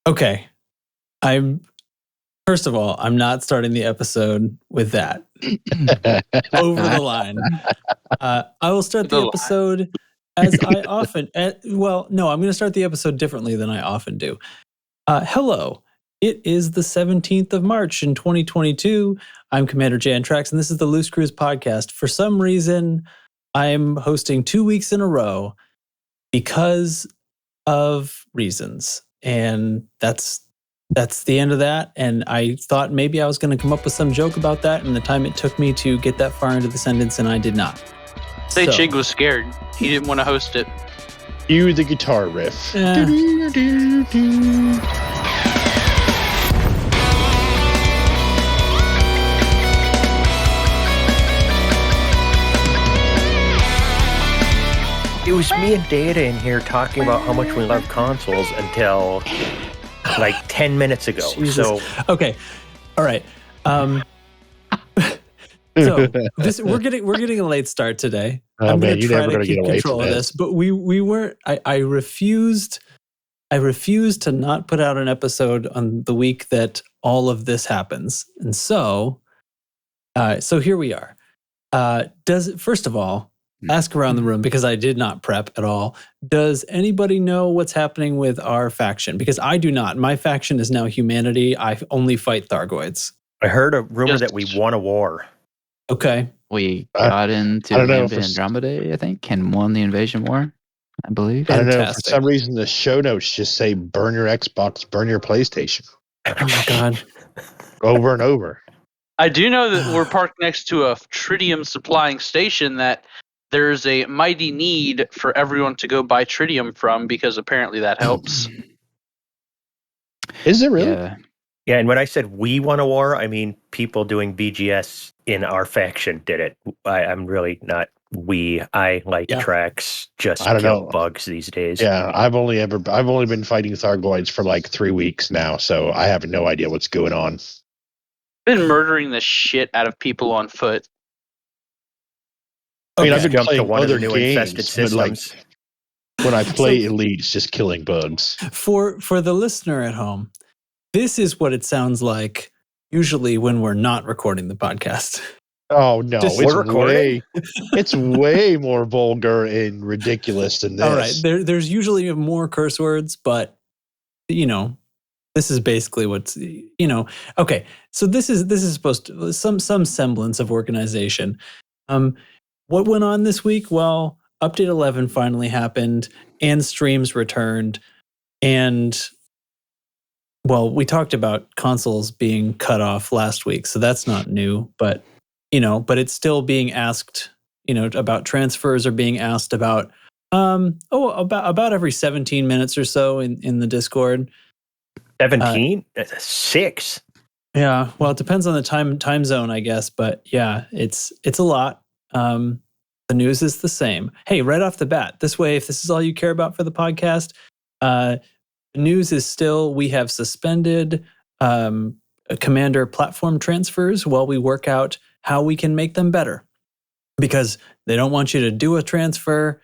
Okay. First of all, I'm not starting the episode with that. Over the line. I will start the episode as I often... I'm going to start the episode differently than I often do. Hello. It is the 17th of March in 2022. I'm Commander Jantrax, and this is the Loose Cruise podcast. For some reason, I'm hosting 2 weeks in a row because of reasons. And that's the end of that. And I thought maybe I was going to come up with some joke about that, and the time it took me to get that far into the sentence, and I did not. Chig was scared. He didn't want to host it. Cue the guitar riff. It was me and Data in here talking about how much we love consoles until like 10 minutes ago. Jesus. So okay, all right. So we're getting a late start today. I'm going to try to keep control of this, but we weren't. I refused to not put out an episode on the week that all of this happens, and so here we are. First of all, ask around the room, because I did not prep at all. Does anybody know what's happening with our faction? Because I do not. My faction is now humanity. I only fight Thargoids. I heard a rumor that we won a war. Okay. We got into Andromeda, I think, and won the invasion war, I believe. I don't know. For some reason, the show notes just say burn your Xbox, burn your PlayStation. Oh my God. Over and over. I do know that we're parked next to a tritium supplying station that there's a mighty need for everyone to go buy tritium from, because apparently that helps. Is it really? Yeah, and when I said we won a war, I mean people doing BGS in our faction did it. I'm really not we. I like tracks just kill bugs these days. Yeah, I've only been fighting Thargoids for like 3 weeks now, so I have no idea what's going on. Been murdering the shit out of people on foot. I mean, I've been playing other games, but like when I play Elite, it's just killing bugs. For the listener at home, this is what it sounds like usually when we're not recording the podcast. Oh no, it's way more vulgar and ridiculous than this. All right, there's usually more curse words, but this is basically what's okay. So this is supposed to some semblance of organization. What went on this week? Well, Update 11 finally happened, and streams returned, and we talked about consoles being cut off last week, so that's not new, but it's still being asked, about transfers are being asked about, about every 17 minutes or so in the Discord. 17? 6. Yeah, well, it depends on the time zone, I guess, but yeah, it's a lot. The news is the same. Hey, right off the bat, this way, if this is all you care about for the podcast, the news is still we have suspended Commander platform transfers while we work out how we can make them better, because they don't want you to do a transfer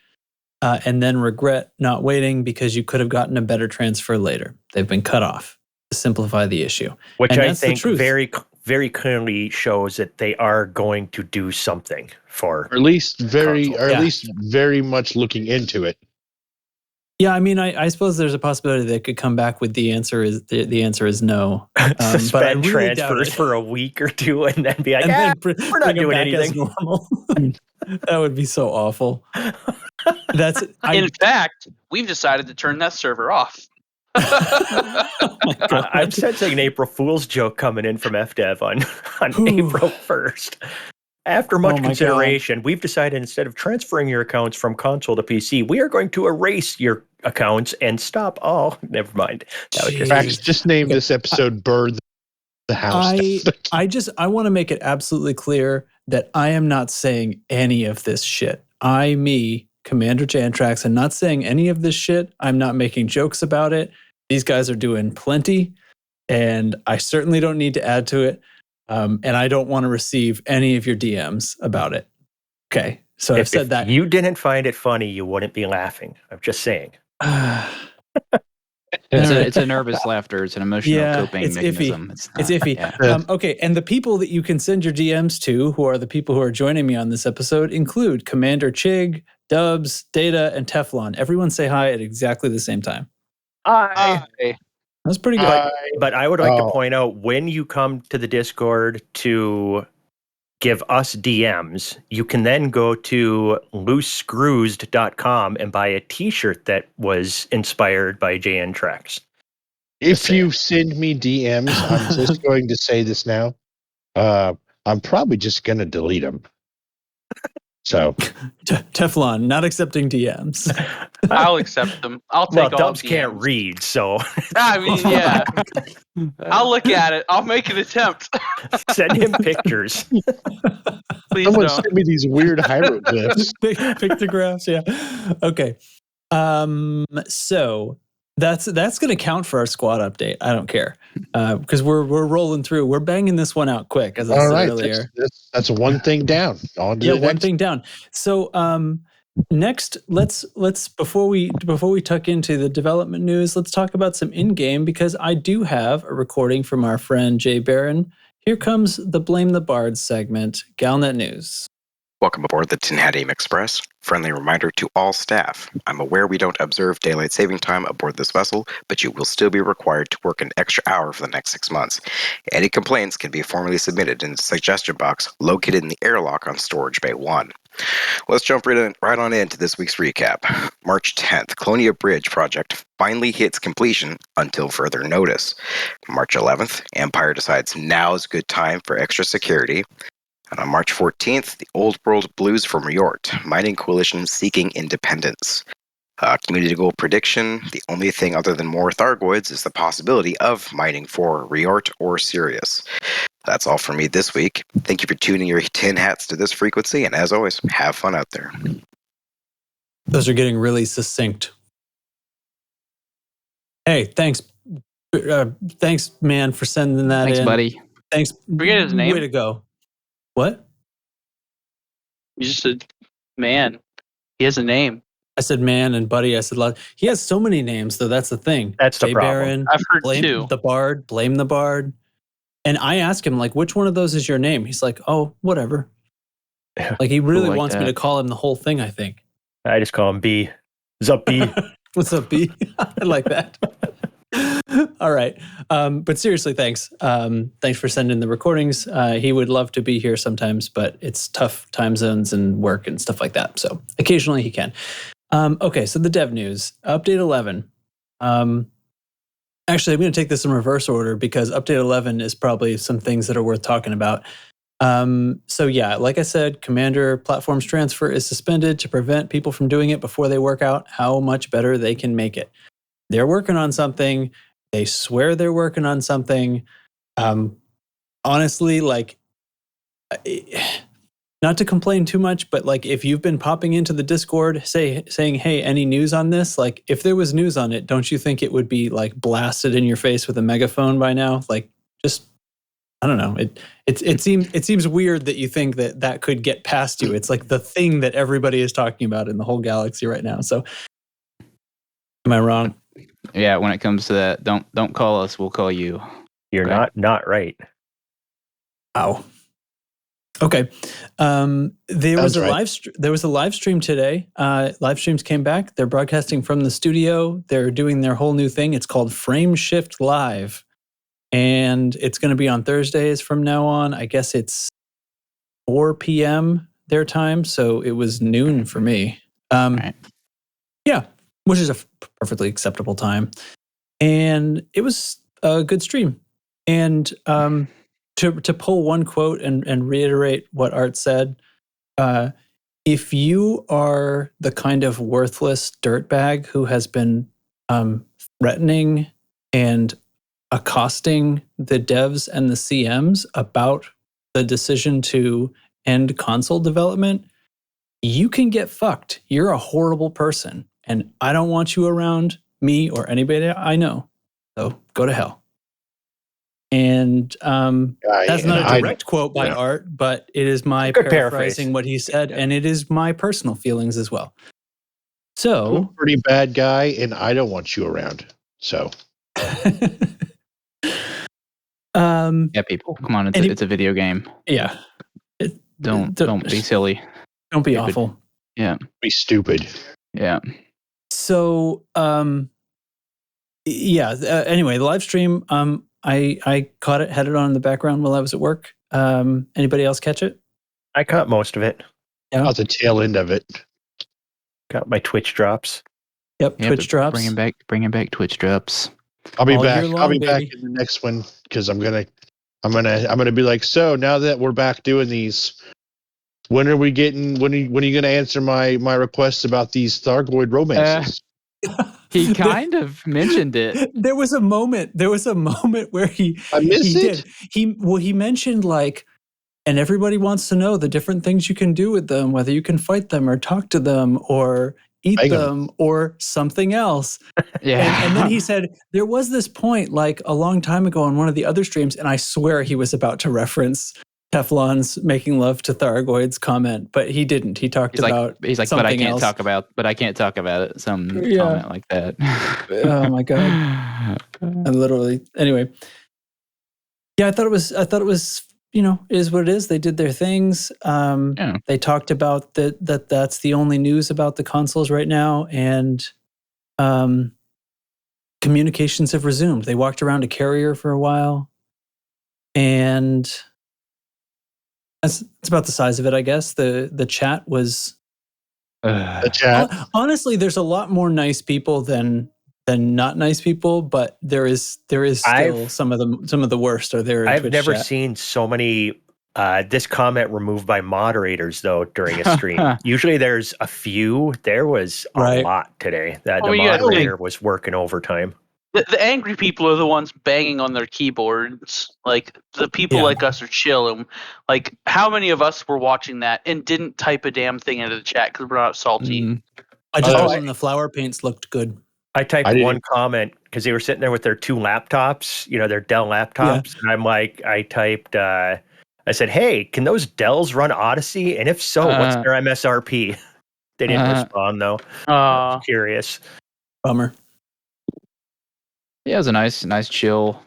and then regret not waiting because you could have gotten a better transfer later. They've been cut off to simplify the issue. Which I think very, very clearly shows that they are going to do something for, or at least very much looking into it. Yeah, I mean, I suppose there's a possibility they could come back with the answer is no. Suspend transfers for a week or two and then be like, we're not doing anything. Normal. That would be so awful. In fact, we've decided to turn that server off. I'm sensing an April Fool's joke coming in from FDev on April 1st. After much consideration, we've decided instead of transferring your accounts from console to PC, we are going to erase your accounts and stop all. Never mind. Just name this episode "Bird the House." I want to make it absolutely clear that I am not saying any of this shit. Commander Jantrax, I'm not saying any of this shit. I'm not making jokes about it. These guys are doing plenty, and I certainly don't need to add to it. And I don't want to receive any of your DMs about it. Okay, so I've said that. You didn't find it funny, you wouldn't be laughing. I'm just saying. It's a nervous laughter. It's an emotional coping it's mechanism. Iffy. It's iffy. Yeah. Okay, and the people that you can send your DMs to, who are the people who are joining me on this episode, include Commander Chig, Dubs, Data, and Teflon. Everyone say hi at exactly the same time. Hi. That's pretty good. But I would like to point out, when you come to the Discord to give us DMs, you can then go to loosescrewsed.com and buy a t-shirt that was inspired by JN Tracks. If you send me DMs, I'm just going to say this now. I'm probably just going to delete them. So Teflon, not accepting DMs. I'll accept them. I'll take all Dubs DMs. can't read, so I mean, yeah. I'll look at it. I'll make an attempt. send him pictures. Please someone don't. send me these weird hieroglyphs. Pictographs, yeah. Okay. So that's going to count for our squad update. I don't care because we're rolling through. We're banging this one out quick, as I said earlier. That's one thing down. On to the one next. thing down. So next, let's before we tuck into the development news, let's talk about some in-game, because I do have a recording from our friend Jay Barron. Here comes the Blame the Bards segment. Galnet News. Welcome aboard the Tin Hat Aim Express. Friendly reminder to all staff. I'm aware we don't observe daylight saving time aboard this vessel, but you will still be required to work an extra hour for the next 6 months. Any complaints can be formally submitted in the suggestion box located in the airlock on Storage Bay 1. Let's jump right on into this week's recap. March 10th, Colonia Bridge project finally hits completion until further notice. March 11th, Empire decides now is a good time for extra security. And on March 14th, the Old World Blues from Riort, mining coalition seeking independence. Community goal prediction, the only thing other than more Thargoids is the possibility of mining for Riort or Sirius. That's all for me this week. Thank you for tuning your tin hats to this frequency, and as always, have fun out there. Those are getting really succinct. Hey, thanks. Thanks, man, for sending that in. Thanks, buddy. Thanks. Forget his name. Way to go. What? You just said, man. He has a name. I said man, and buddy, I said lot. He has so many names, though. That's the thing. That's the Jay problem. Barron, I've heard blame two. the Bard, blame the Bard. And I asked him, like, which one of those is your name? He's like, oh, whatever. Like, he really Like wants me that. to call him the whole thing, I think. I just call him B. Zup B. What's up, B? I like that. All right. But seriously, thanks. Thanks for sending the recordings. He would love to be here sometimes, but it's tough time zones and work and stuff like that. So occasionally he can. Okay, so the dev news. Update 11. Actually, I'm going to take this in reverse order because Update 11 is probably some things that are worth talking about. So yeah, like I said, Commander Platforms Transfer is suspended to prevent people from doing it before they work out how much better they can make it. They're working on something. They swear they're working on something. Honestly, like, not to complain too much, but like if you've been popping into the Discord saying, hey, any news on this? Like if there was news on it, don't you think it would be like blasted in your face with a megaphone by now? Like just, I don't know. It seems weird that you think that could get past you. It's like the thing that everybody is talking about in the whole galaxy right now. So am I wrong? Yeah, when it comes to that, don't call us, we'll call you. You're Right. not right. Ow. Okay. There was Sounds a live stream today. Live streams came back. They're broadcasting from the studio. They're doing their whole new thing. It's called Frameshift Live. And it's going to be on Thursdays from now on. I guess it's 4 p.m. their time. So it was noon for me. Right. Yeah, which is a perfectly acceptable time. And it was a good stream. And to pull one quote and reiterate what Art said, if you are the kind of worthless dirtbag who has been threatening and accosting the devs and the CMs about the decision to end console development, you can get fucked. You're a horrible person. And I don't want you around me or anybody I know. So go to hell. And that's not a direct quote by Art, but it is my Good paraphrasing paraphrase. what he said, and it is my personal feelings as well. So I'm a pretty bad guy, and I don't want you around. So, Yeah, people, come on, it's a video game. Yeah. Don't be silly. Don't be Stupid. awful. Yeah. be stupid. Yeah. So, anyway, the live stream, I caught it, had it on in the background while I was at work. Anybody else catch it? I caught most of it. Yeah. Caught the tail end of it. Got my Twitch drops. Yep, Yeah, Twitch drops. Bringing back Twitch drops. I'll be All back. year long, I'll be baby. back in the next one because I'm gonna be like, so now that we're back doing these, when are we getting? When are you gonna answer my requests about these Thargoid romances? He kind of mentioned it. There was a moment where I missed it. He mentioned like, and everybody wants to know the different things you can do with them, whether you can fight them or talk to them or eat Bang 'em. them or something else. Yeah. And then he said, there was this point like a long time ago on one of the other streams, and I swear he was about to reference Teflon's making love to Thargoids comment, but he didn't. He talked about but I can't talk about it. Some comment like that. Oh my God. And literally, anyway. Yeah, I thought it was, is what it is. They did their things. They talked about that's the only news about the consoles right now, and communications have resumed. They walked around a carrier for a while, and it's about the size of it, I guess. The chat was The chat. Honestly, there's a lot more nice people than not nice people, but there is still some of the worst are there in I've Twitch never chat. seen so many this comment removed by moderators though during a stream. Usually there's a few. There was a lot today. That the moderator was working overtime. The angry people are the ones banging on their keyboards. Like the people like us are chill. And like, how many of us were watching that and didn't type a damn thing into the chat because we're not salty? I just told them the flower paints looked good. I typed one comment because they were sitting there with their two laptops, their Dell laptops, and I'm like, I typed, I said, "Hey, can those Dells run Odyssey? And if so, what's their MSRP?" They didn't respond though. I was curious. Bummer. Yeah, it was a nice chill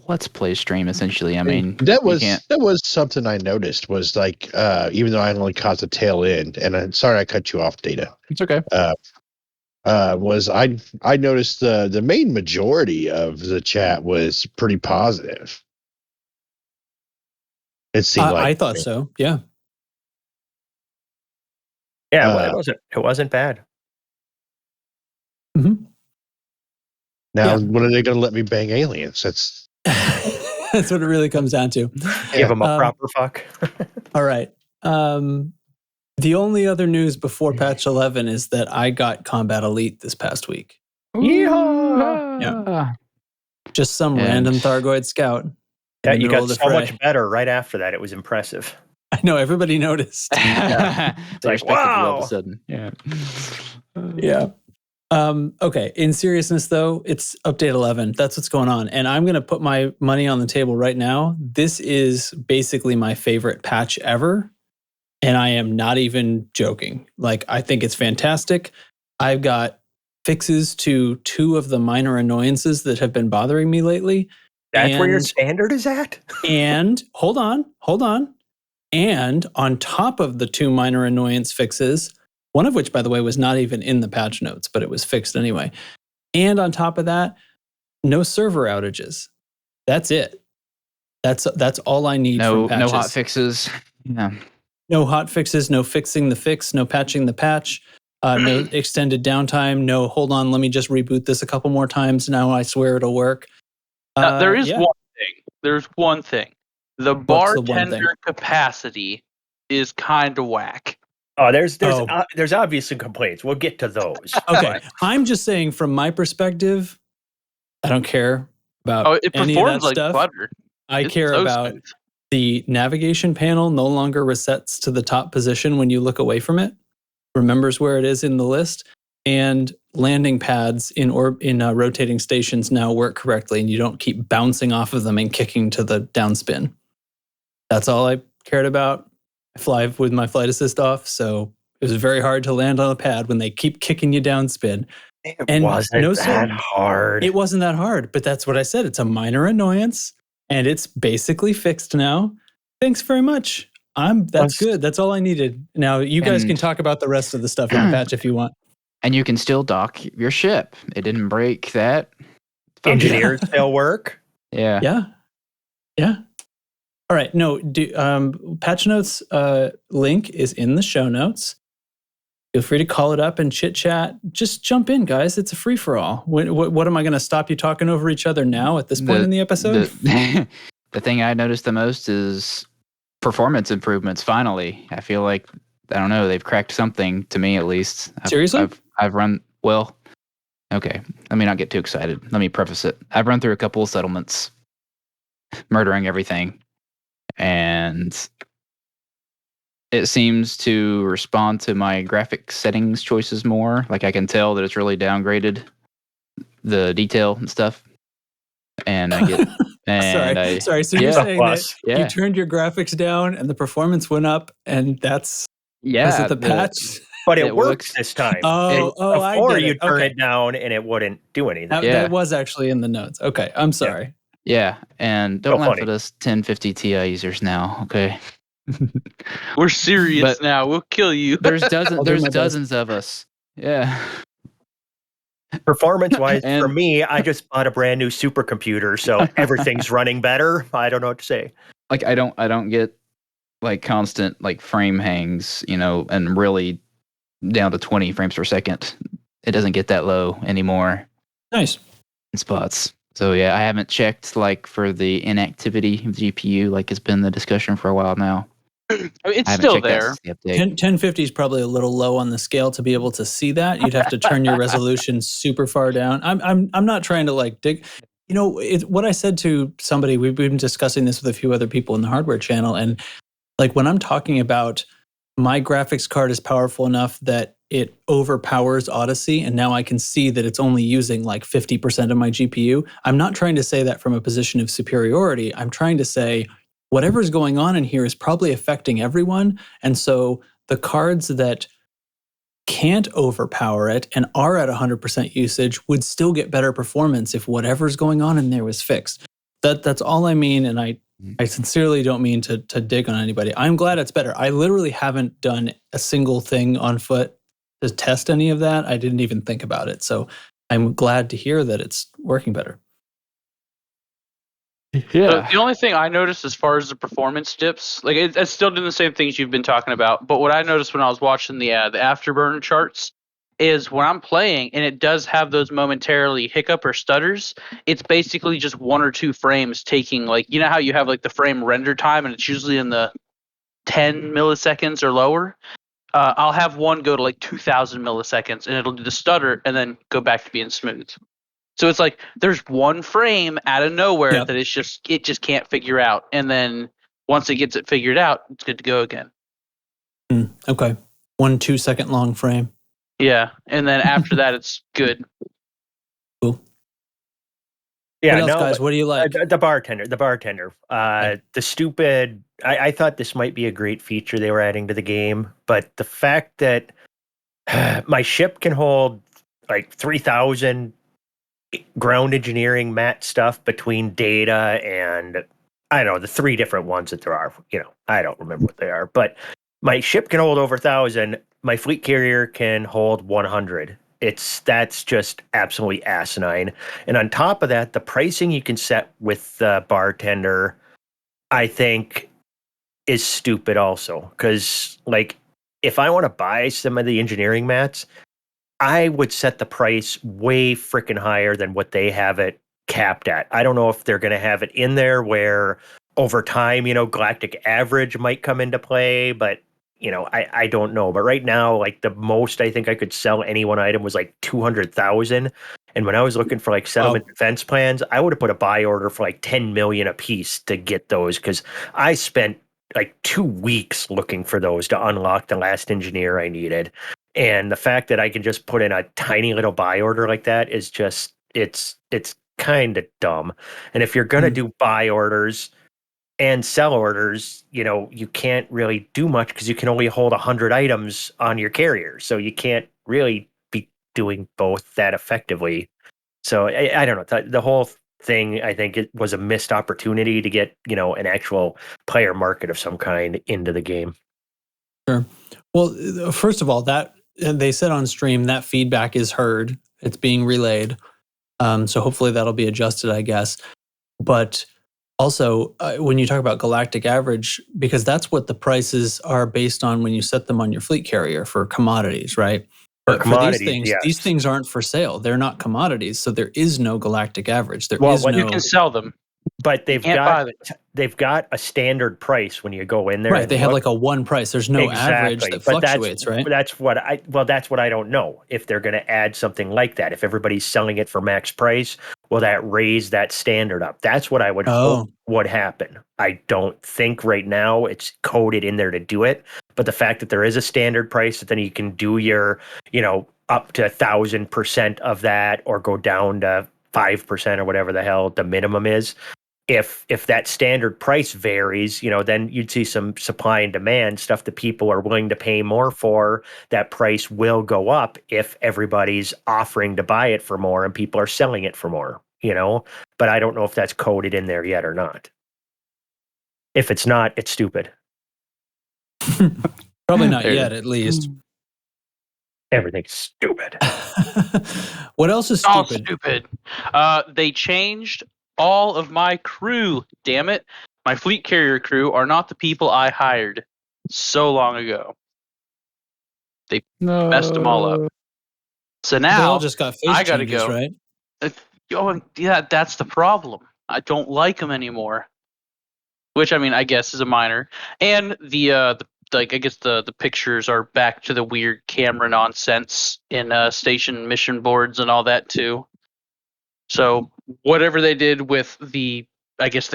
let's play stream essentially. I mean, that was something I noticed was like even though I only caught the tail end, and I'm sorry I cut you off, Data. It's okay. Was I noticed the main majority of the chat was pretty positive. It seemed like I thought so. Yeah. Yeah, well, it wasn't bad. Mm-hmm. Now, when are they going to let me bang aliens? That's what it really comes down to. Give them a proper fuck. All right. The only other news before patch 11 is that I got Combat Elite this past week. Yeehaw! Yeah. Just some random Thargoid scout. Yeah, you got so much better right after that. It was impressive. I know, everybody noticed. It's like, wow. All of a sudden. Yeah. Yeah. Okay. In seriousness, though, it's update 11. That's what's going on. And I'm going to put my money on the table right now. This is basically my favorite patch ever. And I am not even joking. Like, I think it's fantastic. I've got fixes to 2 of the minor annoyances that have been bothering me lately. That's where your standard is at? And hold on. And on top of the 2 minor annoyance fixes, one of which, by the way, was not even in the patch notes, but it was fixed anyway. And on top of that, no server outages. That's it. That's all I need from patches. No hot fixes. Yeah. No hot fixes, no fixing the fix, no patching the patch, no extended downtime, no hold on, let me just reboot this a couple more times. Now I swear it'll work. There is one thing. There's one thing. The bartender capacity is kind of whack. Oh, there's obviously complaints. We'll get to those. Okay, I'm just saying from my perspective, I don't care about any of that stuff. Butter. I care about the navigation panel no longer resets to the top position when you look away from it, remembers where it is in the list, and landing pads in rotating stations now work correctly, and you don't keep bouncing off of them and kicking to the downspin. That's all I cared about. I fly with my flight assist off, so it was very hard to land on a pad when they keep kicking you downspin. It wasn't that hard. It wasn't that hard, but that's what I said. It's a minor annoyance, and it's basically fixed now. Thanks very much. That's good. That's all I needed. Now you guys can talk about the rest of the stuff in the patch if you want. And you can still dock your ship. It didn't break that. Engineers still work. Yeah. All right. No, patch notes link is in the show notes. Feel free to call it up and chit chat. Just jump in, guys. It's a free for all. What am I going to stop you talking over each other now at this point in the episode? The thing I noticed the most is performance improvements. Finally, I feel like I don't know. They've cracked something to me, at least. Seriously, I've run well. Okay, let me not get too excited. Let me preface it. I've run through a couple of settlements, murdering everything, and it seems to respond to my graphic settings choices more. Like I can tell that it's really downgraded the detail and stuff. And I get sorry. So you're saying that you turned your graphics down and the performance went up, and that's because of the patch. But it works this time. Before you turn it down and it wouldn't do anything. That was actually in the notes. Okay, I'm sorry. Yeah, and don't laugh at us 1050 Ti users now. Okay. We're serious now. We'll kill you. There's dozens of us. Yeah. Performance-wise, for me, I just bought a brand new supercomputer, so everything's running better. I don't know what to say. Like I don't get like constant like frame hangs, and really down to 20 frames per second. It doesn't get that low anymore. Nice. In spots. So yeah, I haven't checked like for the inactivity of the GPU, like it's been the discussion for a while now. It's still there. 1050 is probably a little low on the scale to be able to see that. You'd have to turn your resolution super far down. I'm not trying to like dig. What I said to somebody, we've been discussing this with a few other people in the hardware channel, and like when I'm talking about my graphics card is powerful enough that it overpowers Odyssey, and now I can see that it's only using like 50% of my GPU. I'm not trying to say that from a position of superiority. I'm trying to say whatever's going on in here is probably affecting everyone. And so the cards that can't overpower it and are at 100% usage would still get better performance if whatever's going on in there was fixed. That's all I mean, and I sincerely don't mean to dig on anybody. I'm glad it's better. I literally haven't done a single thing on foot to test any of that. I didn't even think about it. So I'm glad to hear that it's working better. Yeah. The only thing I noticed as far as the performance dips, like it's still doing the same things you've been talking about. But what I noticed when I was watching the afterburner charts is when I'm playing and it does have those momentarily hiccup or stutters, it's basically just 1 or 2 frames taking, like, you know how you have like the frame render time and it's usually in the 10 milliseconds or lower. I'll have one go to like 2,000 milliseconds and it'll do the stutter and then go back to being smooth. So it's like there's one frame out of nowhere that it just can't figure out, and then once it gets it figured out, it's good to go again. Okay, 1 2-second long frame. Yeah, and then after that, it's good. Cool. Yeah, what else, guys? What do you like? The bartender. The stupid. I thought this might be a great feature they were adding to the game, but the fact that my ship can hold like 3,000 ground engineering mat stuff between data and I don't know the 3 different ones that there are. I don't remember what they are, but my ship can hold over 1,000. My fleet carrier can hold 100. That's just absolutely asinine. And on top of that, the pricing you can set with the bartender, I think, is stupid also. Because like, if I want to buy some of the engineering mats, I would set the price way freaking higher than what they have it capped at. I don't know if they're going to have it in there where over time, galactic average might come into play, but I don't know. But right now, like the most I think I could sell any one item was like 200,000. And when I was looking for like settlement defense plans, I would have put a buy order for like 10 million a piece to get those because I spent like 2 weeks looking for those to unlock the last engineer I needed. And the fact that I can just put in a tiny little buy order like that is just, it's kind of dumb. And if you're going to do buy orders and sell orders, you can't really do much because you can only hold 100 items on your carrier. So you can't really be doing both that effectively. So I don't know. The whole thing, I think it was a missed opportunity to get, an actual player market of some kind into the game. Sure. Well, first of all, that they said on stream that feedback is heard. It's being relayed. So hopefully that'll be adjusted, I guess. But also, when you talk about galactic average, because that's what the prices are based on when you set them on your fleet carrier for commodities, right? But for these things aren't for sale. They're not commodities, so there is no galactic average. You can sell them, but they've got a standard price when you go in there. Right, they have like a one price. There's no average that fluctuates, right? That's what I don't know if they're going to add something like that. If everybody's selling it for max price, will that raise that standard up? That's what I would hope would happen. I don't think right now it's coded in there to do it, but the fact that there is a standard price that then you can do your, up to 1,000% of that or go down to 5% or whatever the hell the minimum is. If that standard price varies, then you'd see some supply and demand stuff that people are willing to pay more for. That price will go up if everybody's offering to buy it for more and people are selling it for more, But I don't know if that's coded in there yet or not. If it's not, it's stupid. Probably not yet, at least. Everything's stupid. What else is stupid? All stupid. They changed all of my crew, damn it. My fleet carrier crew are not the people I hired so long ago. They messed them all up. So now they all just got face I gotta changes, go. Right? Yeah, that's the problem. I don't like them anymore. Which, I guess is a minor. And the pictures are back to the weird camera nonsense in station mission boards and all that too. So whatever they did with the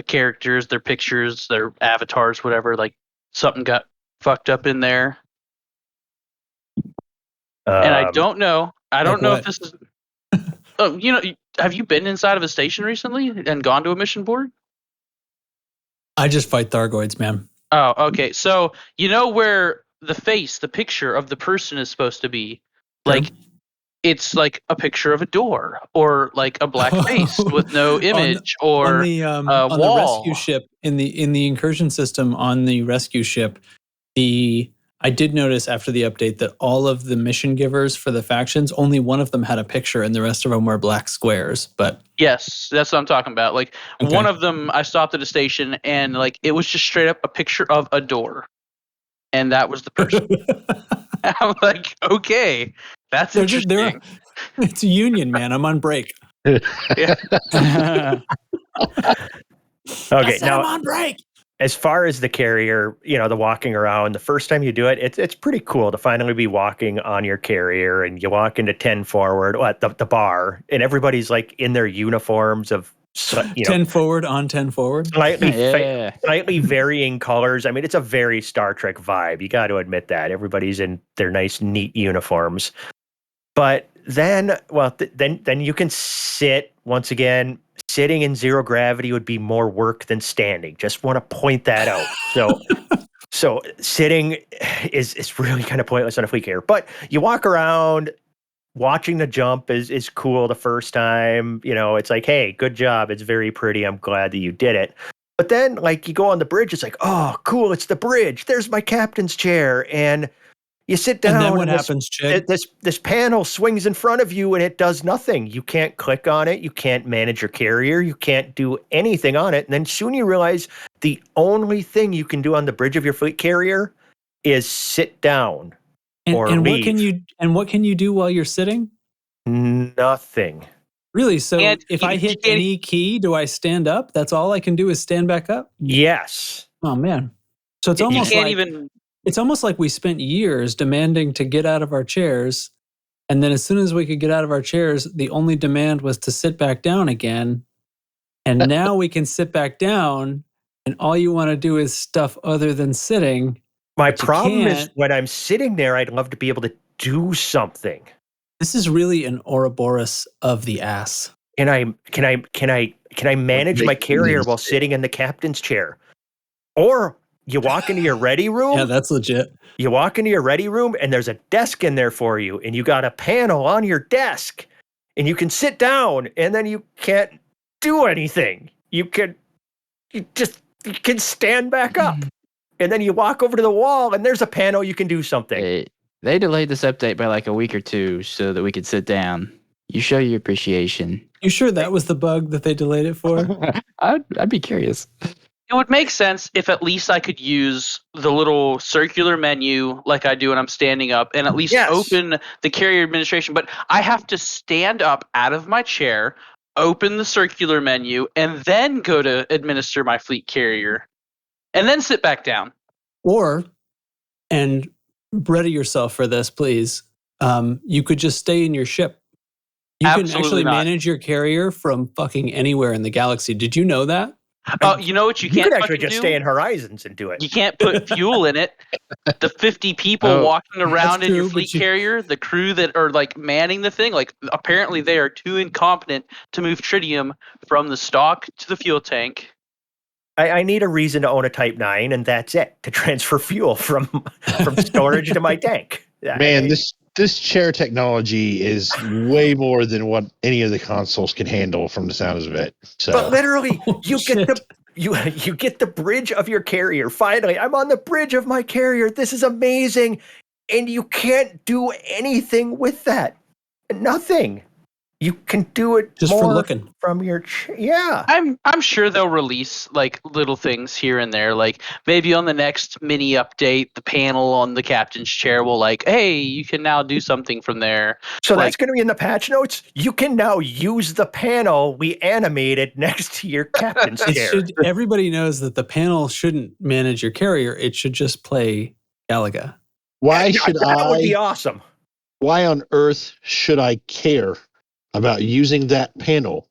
characters, their pictures, their avatars, whatever, like something got fucked up in there. And I don't know. I don't know if this is. Oh, have you been inside of a station recently and gone to a mission board? I just fight Thargoids, man. Oh, okay. So where the picture of the person is supposed to be, like. It's like a picture of a door or like a black face with no image or on the wall. rescue ship in the incursion system on the rescue ship. I did notice after the update that all of the mission givers for the factions, only one of them had a picture and the rest of them were black squares. But yes, that's what I'm talking about. Like one of them, I stopped at a station and like it was just straight up a picture of a door, and that was the person. I'm like, okay. That's interesting. It's a union, man. I'm on break. Yeah. Okay, now I'm on break. As far as the carrier, the walking around, the first time you do it, it's pretty cool to finally be walking on your carrier, and you walk into 10 forward at the bar, and everybody's like in their uniforms of 10 forward on 10 forward, slightly varying colors. It's a very Star Trek vibe. You got to admit that everybody's in their nice, neat uniforms. But then, then you can sit once again. Sitting in zero gravity would be more work than standing. Just want to point that out. So sitting is really kind of pointless on a fleet carrier. But you walk around. Watching the jump is cool the first time. It's like, hey, good job. It's very pretty. I'm glad that you did it. But then, like, you go on the bridge. It's like, oh, cool. It's the bridge. There's my captain's chair. And you sit down. And then what happens, Chig? This panel swings in front of you and it does nothing. You can't click on it. You can't manage your carrier. You can't do anything on it. And then soon you realize the only thing you can do on the bridge of your fleet carrier is sit down. And leave. what can you do while you're sitting? Nothing. Really? So if I hit any key, do I stand up? That's all I can do is stand back up? Yes. Oh man. So it's almost like we spent years demanding to get out of our chairs, and then as soon as we could get out of our chairs, the only demand was to sit back down again. And now we can sit back down, and all you want to do is stuff other than sitting. My problem is when I'm sitting there, I'd love to be able to do something. This is really an Ouroboros of the ass. Can I manage my carrier while sitting in the captain's chair? Or you walk into your ready room. Yeah, that's legit. You walk into your ready room and there's a desk in there for you, and you got a panel on your desk, and you can sit down, and then you can't do anything. You can stand back up, and then you walk over to the wall, and there's a panel. You can do something. They delayed this update by like a week or two so that we could sit down. You show your appreciation. You sure that was the bug that they delayed it for? I'd be curious. It would make sense if at least I could use the little circular menu like I do when I'm standing up and at least open the carrier administration. But I have to stand up out of my chair, open the circular menu, and then go to administer my fleet carrier, and then sit back down. And ready yourself for this, please. You could just stay in your ship. You can actually manage your carrier from fucking anywhere in the galaxy. Did you know that? You know what you can't could actually just stay in Horizons and do it. You can't put fuel in it. The 50 people walking around in your fleet carrier, the crew that are like manning the thing, like apparently they are too incompetent to move tritium from the stock to the fuel tank. I need a reason to own a Type 9, and that's it, to transfer fuel from storage to my tank. Man, this chair technology is way more than what any of the consoles can handle from the sounds of it. So. But literally, you get the bridge of your carrier. Finally, I'm on the bridge of my carrier. This is amazing. And you can't do anything with that. Nothing. You can do it just more for looking from your yeah. I'm sure they'll release like little things here and there, like maybe on the next mini update, the panel on the captain's chair will like, hey, you can now do something from there. So that's going to be in the patch notes. You can now use the panel we animated next to your captain's chair. Everybody knows that the panel shouldn't manage your carrier. It should just play Galaga. That would be awesome. Why on earth should I care about using that panel?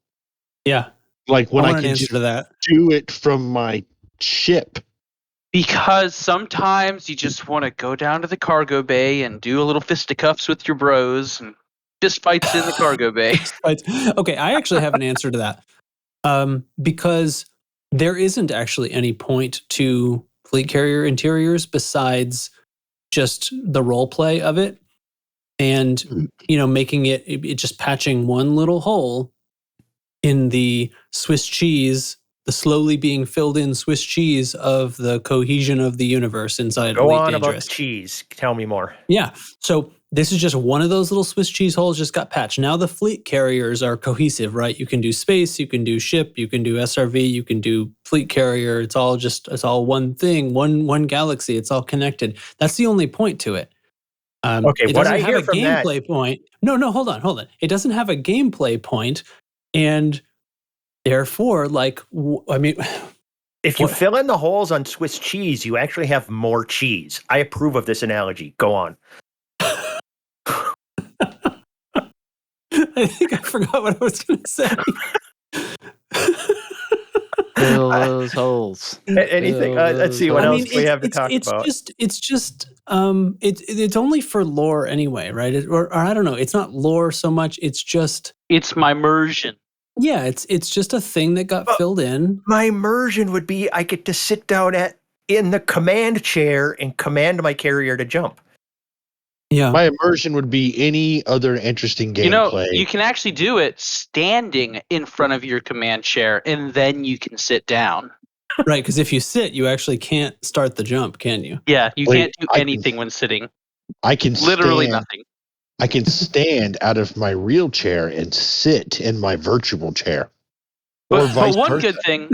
Yeah. Like when I can just do it from my ship. Because sometimes you just want to go down to the cargo bay and do a little fisticuffs with your bros and fist fights in the cargo bay. Okay, I actually have an answer to that. Because there isn't actually any point to fleet carrier interiors besides just the role play of it. And, making it just patching one little hole in the Swiss cheese, the slowly being filled in Swiss cheese of the cohesion of the universe inside Go Elite on Dangerous. about cheese. Tell me more. Yeah. So this is just one of those little Swiss cheese holes just got patched. Now the fleet carriers are cohesive, right? You can do space, you can do ship, you can do SRV, you can do fleet carrier. It's all one thing, one galaxy. It's all connected. That's the only point to it. Okay, what I hear from that gameplay point. No, hold on. It doesn't have a gameplay point, and therefore, if you fill in the holes on Swiss cheese, you actually have more cheese. I approve of this analogy. Go on. I think I forgot what I was going to say. Fill those holes. Anything? Let's see what else we have to talk about. It's only for lore anyway, right? Or I don't know. It's not lore so much. It's my immersion. Yeah, it's just a thing that got filled in. My immersion would be I get to sit down in the command chair and command my carrier to jump. Yeah. My immersion would be any other interesting gameplay. You can actually do it standing in front of your command chair, and then you can sit down. Right, because if you sit, you actually can't start the jump, can you? Yeah, you can't do anything when sitting. I can literally nothing. I can stand out of my real chair and sit in my virtual chair. But one good thing,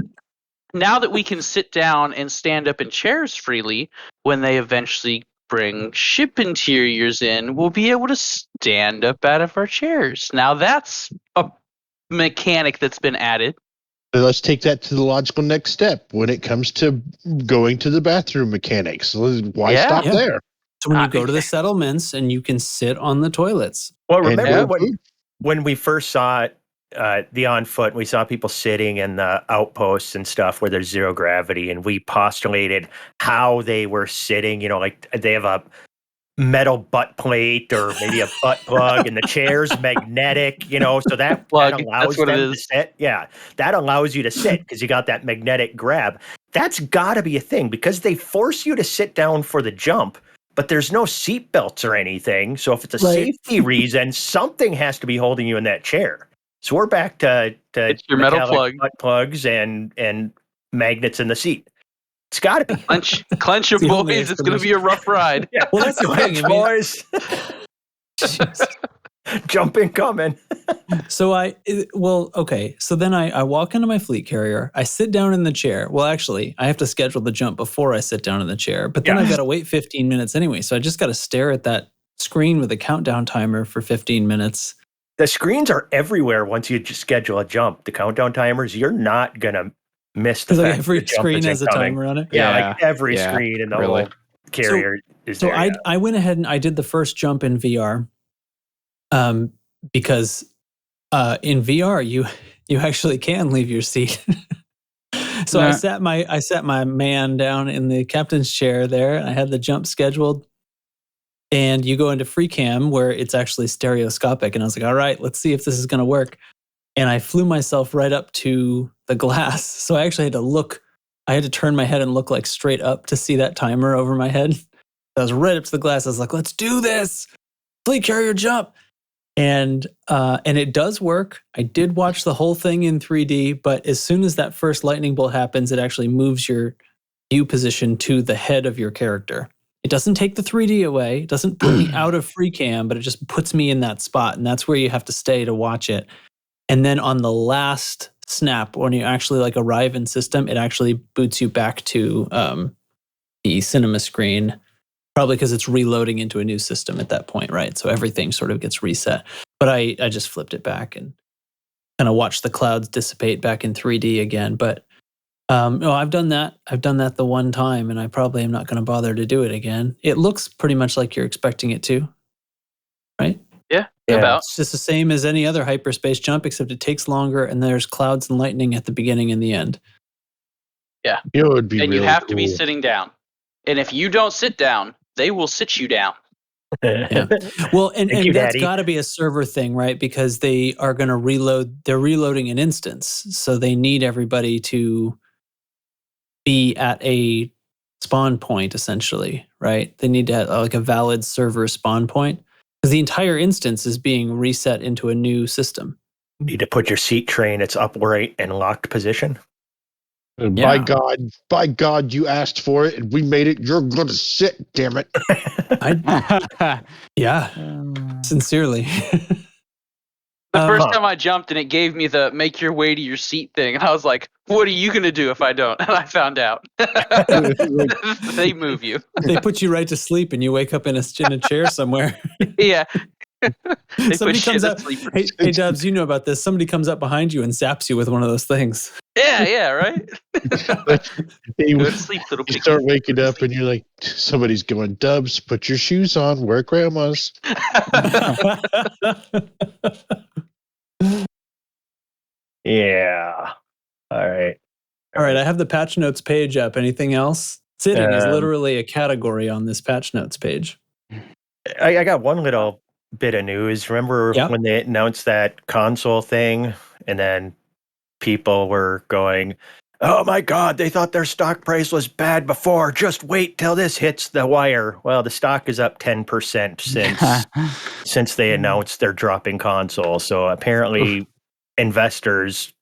now that we can sit down and stand up in chairs freely, when they eventually bring ship interiors in, we'll be able to stand up out of our chairs. Now that's a mechanic that's been added. Let's take that to the logical next step when it comes to going to the bathroom mechanics. Why stop there? So when you go to the settlements and you can sit on the toilets. Well, remember when we first saw the On Foot, we saw people sitting in the outposts and stuff where there's zero gravity, and we postulated how they were sitting, like they have a metal butt plate or maybe a butt plug, and the chair's magnetic, so that allows them to sit. Yeah, that allows you to sit because you got that magnetic grab. That's got to be a thing because they force you to sit down for the jump, but there's no seat belts or anything. So if it's a safety reason, something has to be holding you in that chair. So we're back to it's your metal plug, butt plugs, and magnets in the seat. It's got to be. Clench your boys. It's going to be a rough ride. Yeah. Well, that's the thing, boys. Jumping coming. So So then I walk into my fleet carrier. I sit down in the chair. Well, actually, I have to schedule the jump before I sit down in the chair. But then I've got to wait 15 minutes anyway. So I just got to stare at that screen with a countdown timer for 15 minutes. The screens are everywhere once you just schedule a jump. The countdown timers, you're not going to miss the fact every screen has a timer on it. Yeah, like every screen in the whole carrier is there. So I went ahead and I did the first jump in VR. Because in VR you actually can leave your seat. So I sat my man down in the captain's chair there, and I had the jump scheduled. And you go into free cam where it's actually stereoscopic, and I was like, all right, let's see if this is going to work. And I flew myself right up to the glass. So I actually had to turn my head and look like straight up to see that timer over my head. I was right up to the glass. I was like, let's do this. Fleet carrier jump. And it does work. I did watch the whole thing in 3D, but as soon as that first lightning bolt happens, it actually moves your view position to the head of your character. It doesn't take the 3D away. It doesn't put me out of free cam, but it just puts me in that spot. And that's where you have to stay to watch it. And then on the last snap, when you actually arrive in system, it actually boots you back to the cinema screen. Probably because it's reloading into a new system at that point, right? So everything sort of gets reset. But I just flipped it back and kind of watched the clouds dissipate back in 3D again. But no, I've done that. I've done that the one time, and I probably am not going to bother to do it again. It looks pretty much like you're expecting it to, right? Yeah, about. It's just the same as any other hyperspace jump, except it takes longer, and there's clouds and lightning at the beginning and the end. Yeah, it would be. And really you have to cool. be sitting down. And if you don't sit down, they will sit you down. Yeah. Well, and that's got to be a server thing, right? Because they are going to reload. They're reloading an instance, so they need everybody to be at a spawn point, essentially, right? They need to have a valid server spawn point because the entire instance is being reset into a new system. You need to put your seat tray in its upright and locked position. By God, you asked for it and we made it. You're going to sit, damn it. Sincerely. The first time I jumped and it gave me the make your way to your seat thing. And I was like, what are you going to do if I don't? And I found out. They move you. They put you right to sleep and you wake up in a chair somewhere. Yeah. Somebody comes up. Hey, Dubs, you know about this. Somebody comes up behind you and zaps you with one of those things. Yeah, right? You Go to sleep, little piggy. start waking up and you're like, somebody's going, Dubs, put your shoes on. We're grandmas. Yeah. All right. I have the patch notes page up. Anything else? Sitting is literally a category on this patch notes page. I got one little bit of news. Remember when they announced that console thing and then people were going, oh my God, they thought their stock price was bad before. Just wait till this hits the wire. Well, the stock is up 10% since they announced they're dropping console. So apparently investors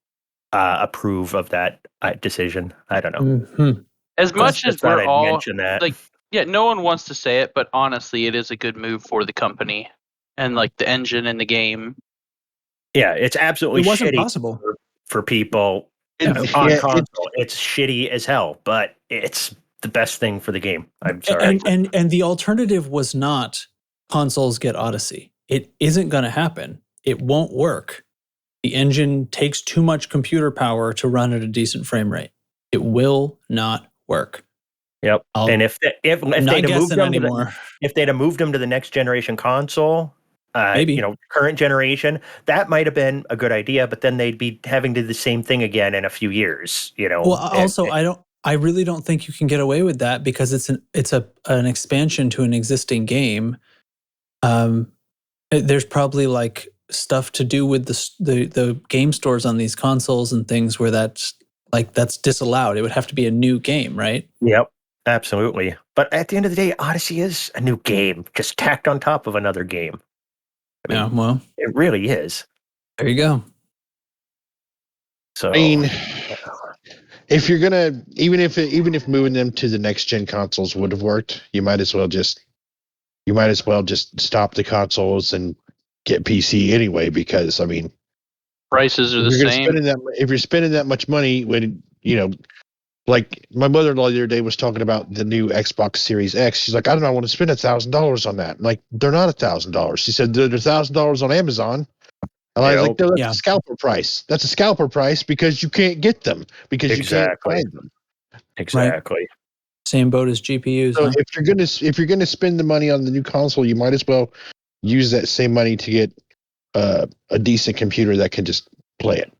approve of that decision. I don't know. Mm-hmm. As much as we're all mention that. No one wants to say it, but honestly, it is a good move for the company and the engine in the game. Yeah, it's absolutely shitty possible for people on console. It's shitty as hell, but it's the best thing for the game. I'm sorry. And the alternative was not consoles get Odyssey. It isn't going to happen. It won't work. The engine takes too much computer power to run at a decent frame rate. It will not work. Yep. And if they'd have moved them to the next generation console, maybe current generation, that might have been a good idea. But then they'd be having to do the same thing again in a few years. Well, I really don't think you can get away with that because it's an expansion to an existing game. There's probably stuff to do with the game stores on these consoles and things where that's like that's disallowed. It would have to be a new game, right? Yep, absolutely. But at the end of the day, Odyssey is a new game, just tacked on top of another game. I mean, Yeah, well, it really is. there you go. So, I mean, if you're gonna, even if moving them to the next gen consoles would have worked, you might as well just stop the consoles and get PC anyway. Because I mean, Prices are the if same. if you're spending that much money, when like my mother-in-law the other day was talking about the new Xbox Series X. She's like, I don't want to spend $1,000 on that. I'm like, they're not $1,000. She said they're $1,000 on Amazon. And I was like, no, that's a scalper price. That's a scalper price because you can't get them because you can't find them. Exactly. Right. Same boat as GPUs. So if you're gonna spend the money on the new console, you might as well use that same money to get a decent computer that can just play it.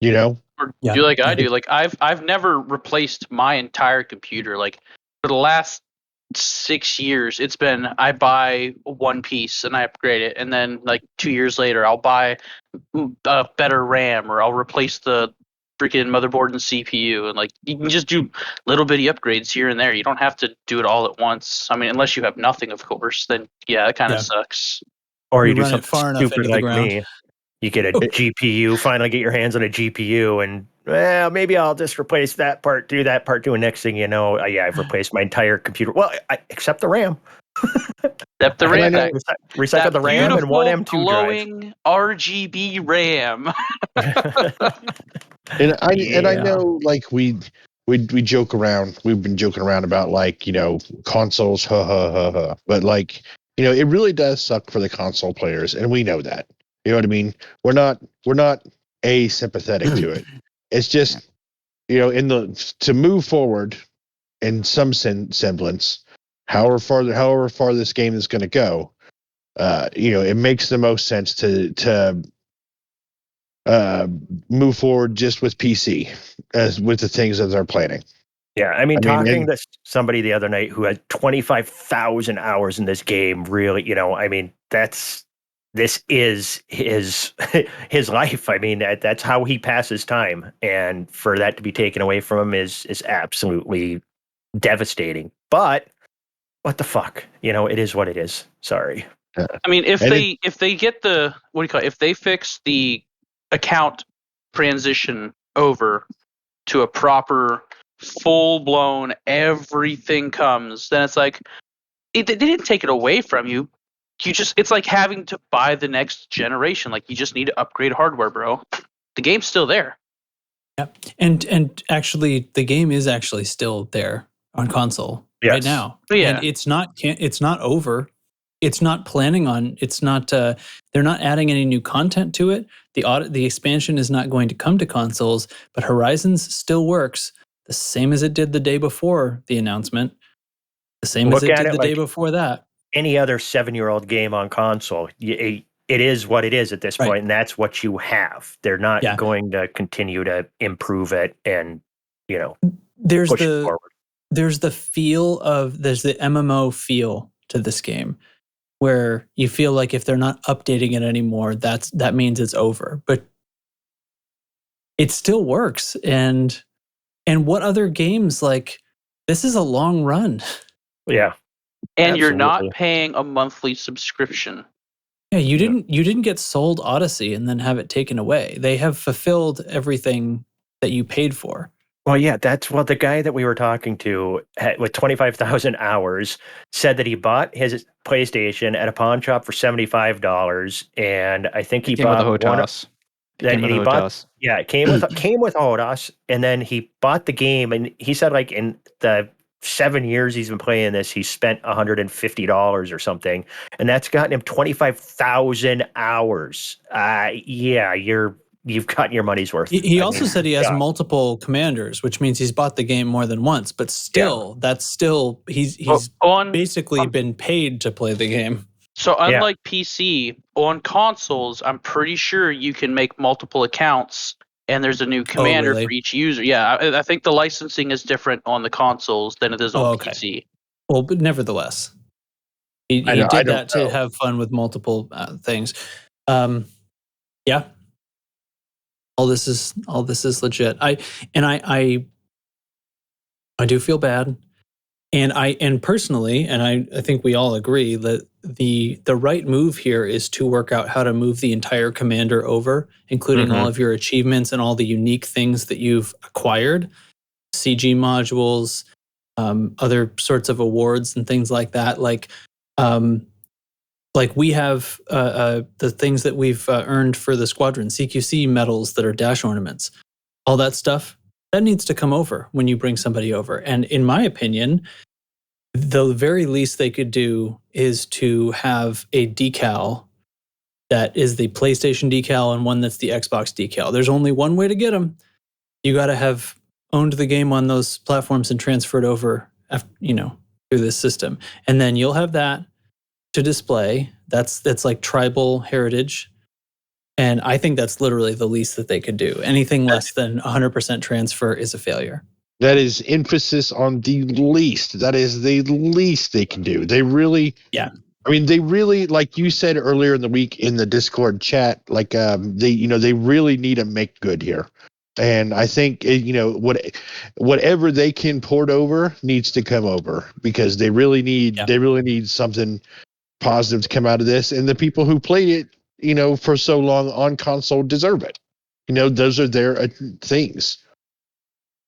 You know? Or do like I do. Like I've never replaced my entire computer. Like for the last 6 years, it's been I buy one piece and I upgrade it, and then like 2 years later, I'll buy a better RAM or I'll replace the freaking motherboard and CPU. And like you can just do little bitty upgrades here and there. You don't have to do it all at once. I mean, unless you have nothing, of course. Then yeah, it kind of sucks. Or you do run it something far enough stupid into the like ground. me. You get a GPU, finally get your hands on a GPU, and maybe I'll just replace that part, do that part, do. And next thing you know, I've replaced my entire computer. Well, except the RAM. Except the RAM. Recycle the RAM and one M2 glowing drive. RGB RAM. And I know, like we joke around. We've been joking around about like consoles, but like it really does suck for the console players, and we know that. You know what I mean? We're not asympathetic to it. It's just to move forward in some semblance, however far this game is going to go. It makes the most sense to move forward just with PC as with the things that they're planning. Yeah, I mean talking to somebody the other night who had 25,000 hours in this game, really, I mean, this is his life. I mean, that's how he passes time, and for that to be taken away from him is absolutely devastating. But what the fuck? It is what it is. Sorry. I mean, if they get the if they fix the account transition over to a proper full blown everything comes, then it's like they didn't take it away from you. It's like having to buy the next generation. Like you just need to upgrade hardware, bro. The game's still there. Yeah, and actually, the game is actually still there on console right now. Yeah, and it's not over. It's not planning on. It's not. They're not adding any new content to it. The expansion is not going to come to consoles, but Horizons still works the same as it did the day before the announcement. The same as it did the day before that. Any other 7-year-old game on console, it is what it is at this point, and that's what you have. They're not going to continue to improve it and there's push it forward. There's the MMO feel to this game, where you feel like if they're not updating it anymore, that means it's over. But it still works, and what other games like this is a long run. Yeah. And Absolutely. You're not paying a monthly subscription. Yeah, you didn't get sold Odyssey and then have it taken away. They have fulfilled everything that you paid for. Well, yeah, that's what the guy that we were talking to with 25,000 hours said that he bought his PlayStation at a pawn shop for $75, and I think he bought with a HOTAS. It came with HOTAS, and then he bought the game, and he said like in the 7 years he's been playing this, he spent $150 or something, and that's gotten him 25,000 hours. You've gotten your money's worth. He also said he has multiple commanders, which means he's bought the game more than once. But still, he's basically been paid to play the game. So unlike PC, on consoles, I'm pretty sure you can make multiple accounts and there's a new commander for each user. Yeah, I think the licensing is different on the consoles than it is on PC. Well, but nevertheless, he did that to have fun with multiple things. Yeah. all this is legit. I do feel bad. And personally, and I think we all agree that the right move here is to work out how to move the entire commander over, including all of your achievements and all the unique things that you've acquired, CG modules, other sorts of awards and things like that. Like we have the things that we've earned for the squadron, CQC medals that are dash ornaments, all that stuff. That needs to come over when you bring somebody over. And in my opinion, the very least they could do is to have a decal that is the PlayStation decal and one that's the Xbox decal. There's only one way to get them. You got to have owned the game on those platforms and transferred over, through this system. And then you'll have that to display. That's like tribal heritage. And I think that's literally the least that they could do. Anything less than 100% transfer is a failure. That is emphasis on the least. That is the least they can do. They really, they really, like you said earlier in the week in the Discord chat, like they really need to make good here. And I think whatever they can port over needs to come over, because they really need something positive to come out of this. And the people who played it, for so long on console deserve it. Those are their things.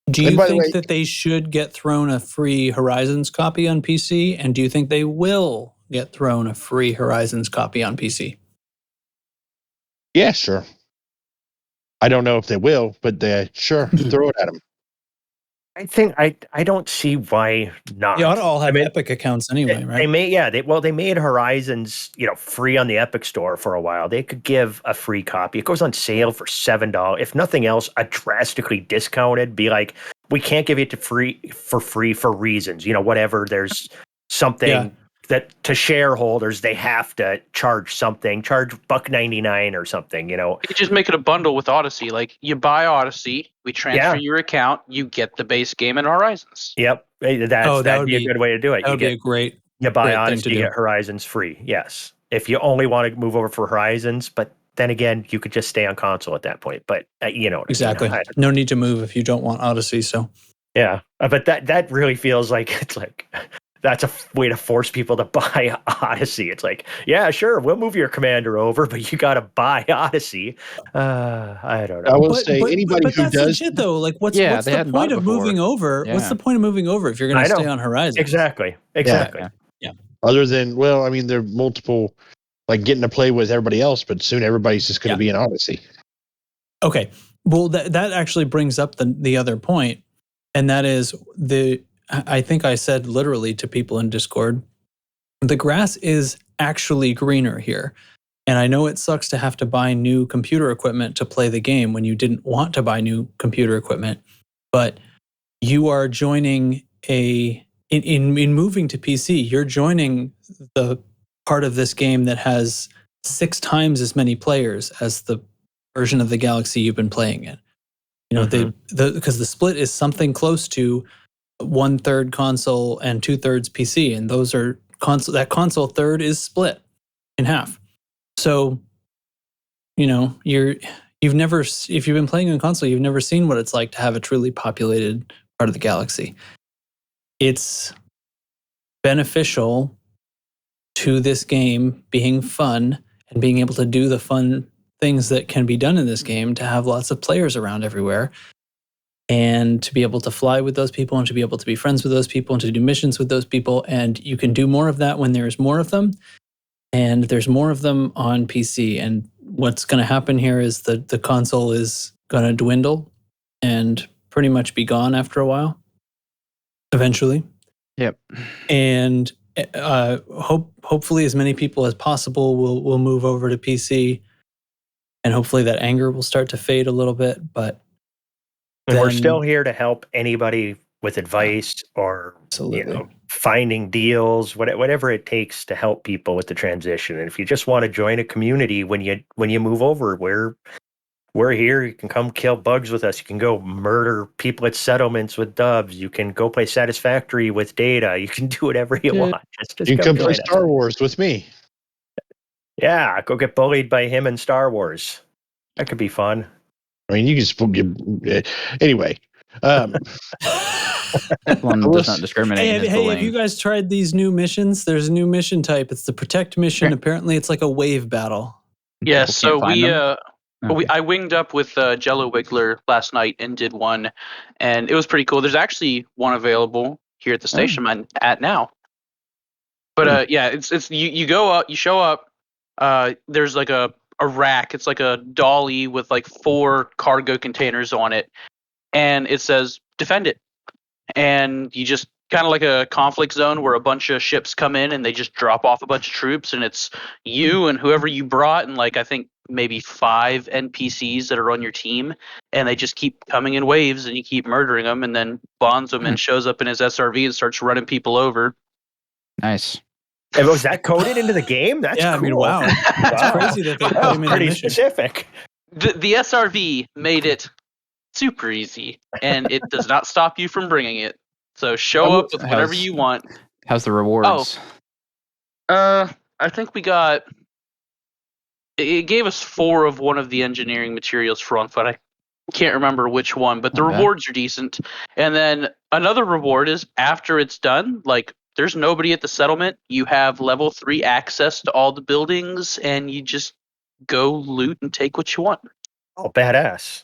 Do you think that they should get thrown a free Horizons copy on PC? And do you think they will get thrown a free Horizons copy on PC? Yeah, sure. I don't know if they will, but sure, throw it at them. I think I don't see why not. You ought to all have Epic accounts anyway, right? They made Horizons, free on the Epic Store for a while. They could give a free copy. It goes on sale for $7. If nothing else, a drastically discounted. Be like, we can't give it for free for reasons. Whatever. There's something that to shareholders they have to charge something. Charge $1.99 or something. You just make it a bundle with Odyssey. Like, you buy Odyssey, we transfer your account, you get the base game in Horizons. Yep, that'd be a good way to do it. That would be a great. You buy Odyssey, you get Horizons free. Yes, if you only want to move over for Horizons, but then again, you could just stay on console at that point. But exactly, no need to move if you don't want Odyssey. So yeah, but that really feels like it's like. That's a way to force people to buy Odyssey. It's like, yeah, sure, we'll move your commander over, but you got to buy Odyssey. I don't know. I will say anybody who that's does legit though. Like, what's the point of moving over? Yeah. What's the point of moving over if you're going to stay on Horizon? Exactly. Yeah. Other than, there are multiple, like getting to play with everybody else, but soon everybody's just going to be in Odyssey. Okay. Well, that actually brings up the other point, and that is I think I said literally to people in Discord, the grass is actually greener here. And I know it sucks to have to buy new computer equipment to play the game when you didn't want to buy new computer equipment, but you are joining in moving to PC, you're joining the part of this game that has 6 times as many players as the version of the Galaxy you've been playing in. Because the split is something close to 1/3 console and 2/3 PC, and those are that console third is split in half. So, if you've been playing on console, you've never seen what it's like to have a truly populated part of the galaxy. It's beneficial to this game being fun and being able to do the fun things that can be done in this game, to have lots of players around everywhere. And to be able to fly with those people, and to be able to be friends with those people, and to do missions with those people. And you can do more of that when there's more of them. And there's more of them on PC. And what's going to happen here is that the console is going to dwindle and pretty much be gone after a while, eventually. Yep. And hopefully as many people as possible will move over to PC. And hopefully that anger will start to fade a little bit. But and we're still here to help anybody with advice or finding deals, whatever it takes to help people with the transition. And if you just want to join a community when you move over, we're here. You can come kill bugs with us. You can go murder people at settlements with dubs. You can go play Satisfactory with Data. You can do whatever you want. Just you can come play Star Wars with me. Yeah, go get bullied by him in Star Wars. That could be fun. I mean, you can just anyway. One does not discriminate in his Hey, bullying. have you guys tried these new missions? There's a new mission type. It's the protect mission. Sure. Apparently, it's like a wave battle. Yes, People so can't find them? Okay. I winged up with Jello Wiggler last night and did one, and it was pretty cool. There's actually one available here at the station I'm at now. But yeah, it's you go up, you show up. There's like a rack. It's like a dolly with like 4 cargo containers on it, and it says defend it. And you just kind of like a conflict zone where a bunch of ships come in and they just drop off a bunch of troops, and it's you and whoever you brought, and like I think maybe 5 NPCs that are on your team, and they just keep coming in waves, and you keep murdering them, and then Bondsman shows up in his SRV and starts running people over. Nice. And was that coded into the game? That's Yeah, cool. I mean, wow. It's crazy that they put him in the Pretty mission. specific. The SRV made it super easy, and it does not stop you from bringing it. So show up with whatever you want. How's the rewards? I think we got. It gave us 4 of one of the engineering materials front, but I can't remember which one. But the rewards are decent. And then another reward is after it's done, like there's nobody at the settlement. You have level 3 access to all the buildings, and you just go loot and take what you want. Oh, badass.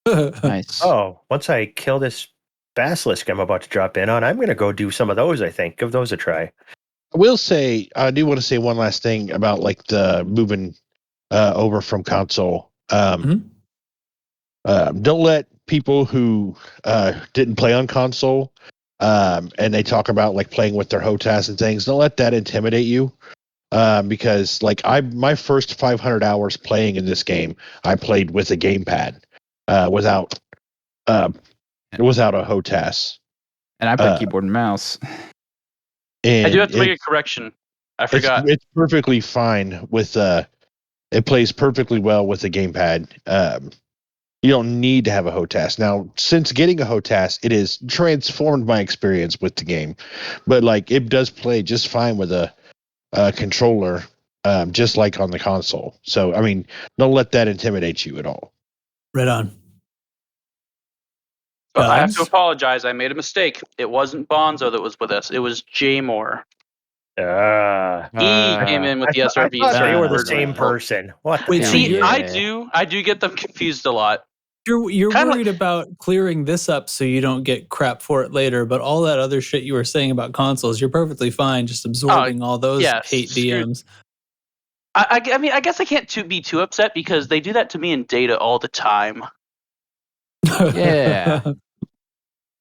Nice. Oh, once I kill this basilisk I'm about to drop in on, I'm going to go do some of those, I think. Give those a try. I will say, I do want to say one last thing about like the moving over from console. Don't let people who didn't play on console and they talk about like playing with their HOTAS and things, don't let that intimidate you. Because like my first 500 hours playing in this game, I played with a gamepad without a HOTAS. And I put keyboard and mouse. And I do have to make a correction. I forgot. It's perfectly fine with it plays perfectly well with a gamepad. You don't need to have a HOTAS. Now, since getting a HOTAS, it has transformed my experience with the game. But like it does play just fine with a controller, just like on the console. So, I mean, don't let that intimidate you at all. Right on. But I have to apologize. I made a mistake. It wasn't Bonzo that was with us. It was Jay Moore. He came in with the SRV. I thought they were the same person. What? Wait, see, I do get them confused a lot. You're worried about clearing this up so you don't get crap for it later, but all that other shit you were saying about consoles, you're perfectly fine just absorbing all those hate DMs. I mean, I guess I can't be too upset because they do that to me in data all the time. Yeah.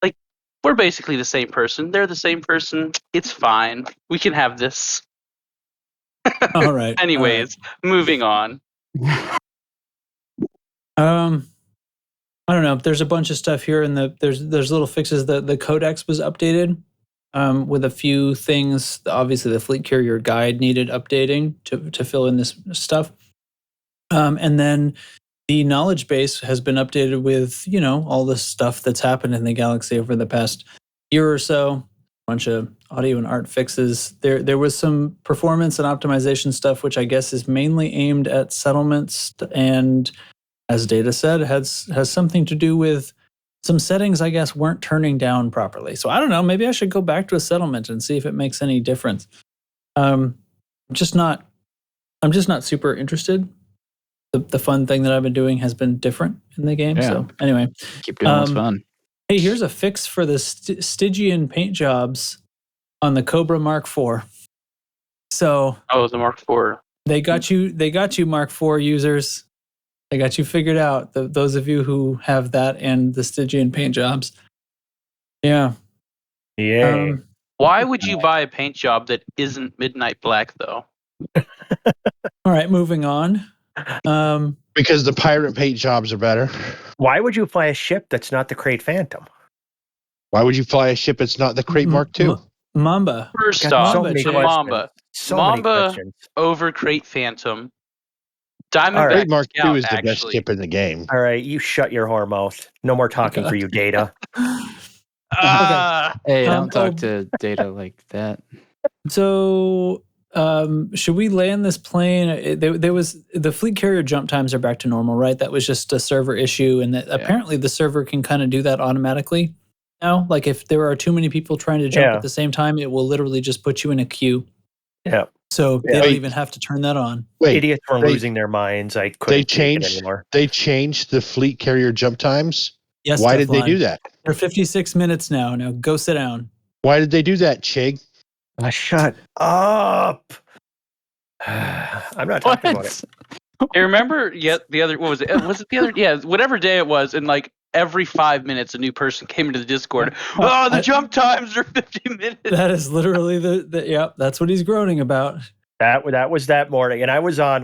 Like, we're basically the same person. They're the same person. It's fine. We can have this. All right. Anyways, moving on. I don't know. There's a bunch of stuff here, and there's little fixes. The codex was updated with a few things. Obviously, the fleet carrier guide needed updating to fill in this stuff, and then the knowledge base has been updated with all the stuff that's happened in the galaxy over the past year or so. A bunch of audio and art fixes. There was some performance and optimization stuff, which I guess is mainly aimed at settlements and, as Data said, has something to do with some settings I guess weren't turning down properly. So I don't know, maybe I should go back to a settlement and see if it makes any difference. I'm just not super interested. The fun thing that I've been doing has been different in the game. Yeah. So anyway. Keep doing what's fun. Hey, here's a fix for the Stygian paint jobs on the Cobra Mark IV. So the Mark IV. They got you Mark IV users. I got you figured out. Those of you who have that and the Stygian paint jobs. Yeah. Yeah. Why would you buy a paint job that isn't midnight black, though? All right, moving on. Because the pirate paint jobs are better. Why would you fly a ship that's not the Crate Phantom? Why would you fly a ship that's not the Crate Mark II? Mamba. First off, Mamba over Crate Phantom. Diamondback Crate Mark II is the best ship in the game. All right, you shut your whore mouth. No more talking for you, Data. Hey, don't talk to Data like that. So should we land this plane? There was the fleet carrier jump times are back to normal, right? That was just a server issue, and that apparently the server can kind of do that automatically now. Like if there are too many people trying to jump at the same time, it will literally just put you in a queue. Yeah. So they don't even have to turn that on. Idiots were losing their minds. I couldn't take it anymore. They changed the fleet carrier jump times? Yes. Why did they do that? They're 56 minutes now. Now go sit down. Why did they do that, Chig? Shut up. I'm not talking about it. I remember the other, what was it? Was it the other? Yeah, whatever day it was, and like every 5 minutes a new person came into the Discord. The jump times are 50 minutes. That is literally that's what he's groaning about. That was that morning, and I was on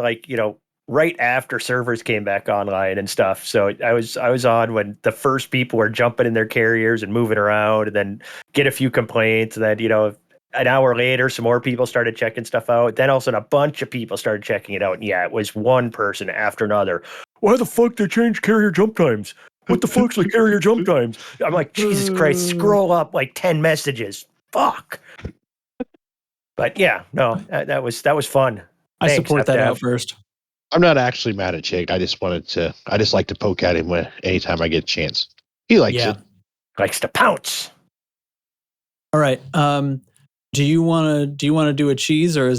right after servers came back online and stuff. So I was on when the first people were jumping in their carriers and moving around, and then get a few complaints, and then an hour later, some more people started checking stuff out. Then all of a sudden, a bunch of people started checking it out. And it was one person after another. Why the fuck they changed carrier jump times? What the fuck's the carrier jump times? I'm like, Jesus Christ, scroll up like 10 messages. Fuck. But yeah, no, that was fun. I support that out first. I'm not actually mad at Chig. I just like to poke at him anytime I get a chance. He likes it. Likes to pounce. All right. Do you want to do a cheese, or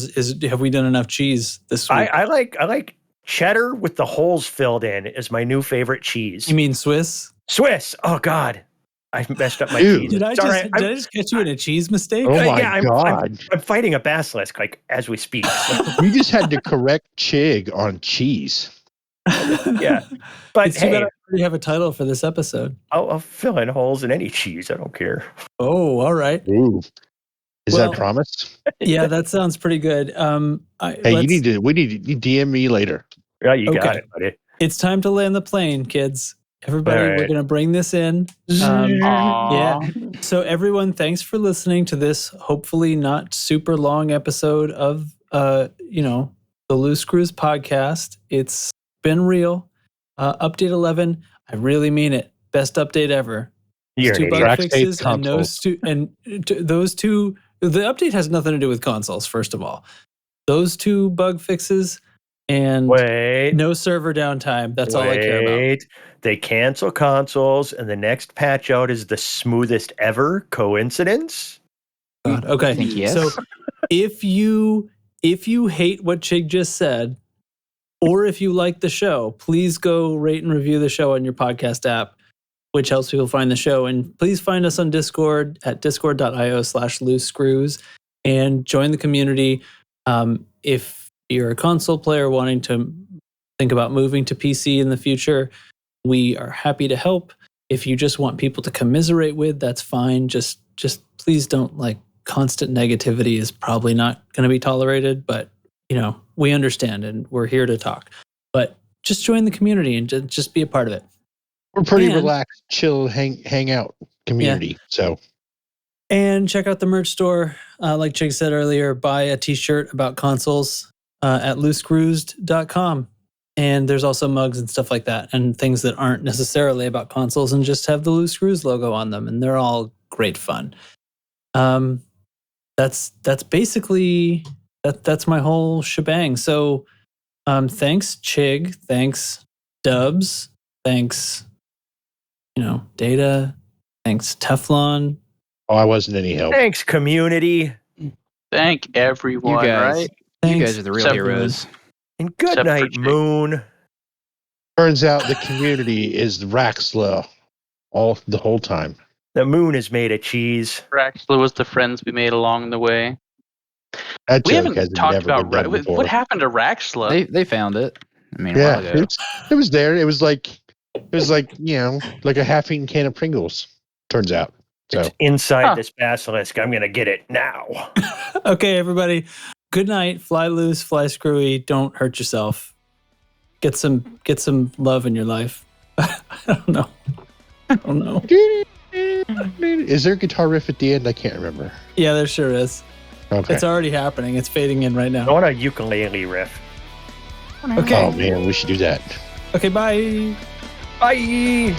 have we done enough cheese this week? I like cheddar with the holes filled in is my new favorite cheese. You mean Swiss? Swiss. Oh God, I messed up my cheese. Did I just catch you in a cheese mistake? Oh my God! I'm fighting a basilisk as we speak. So. You just had to correct Chig on cheese. Yeah, but it's too bad I already have a title for this episode. I'll fill in holes in any cheese. I don't care. Oh, all right. Ooh. Is that a promise? Yeah, that sounds pretty good. Hey, you need to DM me later. Yeah, you got it, buddy. It's time to land the plane, kids. Everybody, we're going to bring this in. Yeah. So everyone, thanks for listening to this hopefully not super long episode of the Loose Screws podcast. It's been real. Update 11. I really mean it. Best update ever. Two bug fixes and those two. The update has nothing to do with consoles, first of all. Those two bug fixes and no server downtime. That's all I care about. They cancel consoles, and the next patch out is the smoothest ever. Coincidence? God. Okay. I think yes. So if you hate what Chig just said, or if you like the show, please go rate and review the show on your podcast app, which helps people find the show. And please find us on Discord at discord.io/loosescrews and join the community. If you're a console player wanting to think about moving to PC in the future, we are happy to help. If you just want people to commiserate with, that's fine. Just please don't, constant negativity is probably not going to be tolerated, but we understand and we're here to talk. But just join the community and just be a part of it. We're pretty relaxed, chill, hang out community. Yeah. So, and check out the merch store. Like Chig said earlier, buy a t-shirt about consoles at loosescrews.com. And there's also mugs and stuff like that, and things that aren't necessarily about consoles and just have the Loose Screws logo on them, and they're all great fun. That's basically that's my whole shebang. So, thanks Chig, thanks Dubs, thanks. Data. Thanks, Teflon. Oh, I wasn't any help. Thanks, community. Thank everyone, right? You guys are the real heroes. And good night, Moon. Turns out the community is Raxla the whole time. The Moon is made of cheese. Raxla was the friends we made along the way. That we haven't talked about what happened to Raxla. They found it. I mean, yeah, it was there. It was like like a half-eaten can of Pringles. Turns out. So it's inside this basilisk. I'm gonna get it now. Okay, everybody. Good night. Fly loose, fly screwy. Don't hurt yourself. Get some love in your life. I don't know. Is there a guitar riff at the end? I can't remember. Yeah, there sure is. Okay. It's already happening. It's fading in right now. I want a ukulele riff. Okay. Oh man, we should do that. Okay, bye. Bye.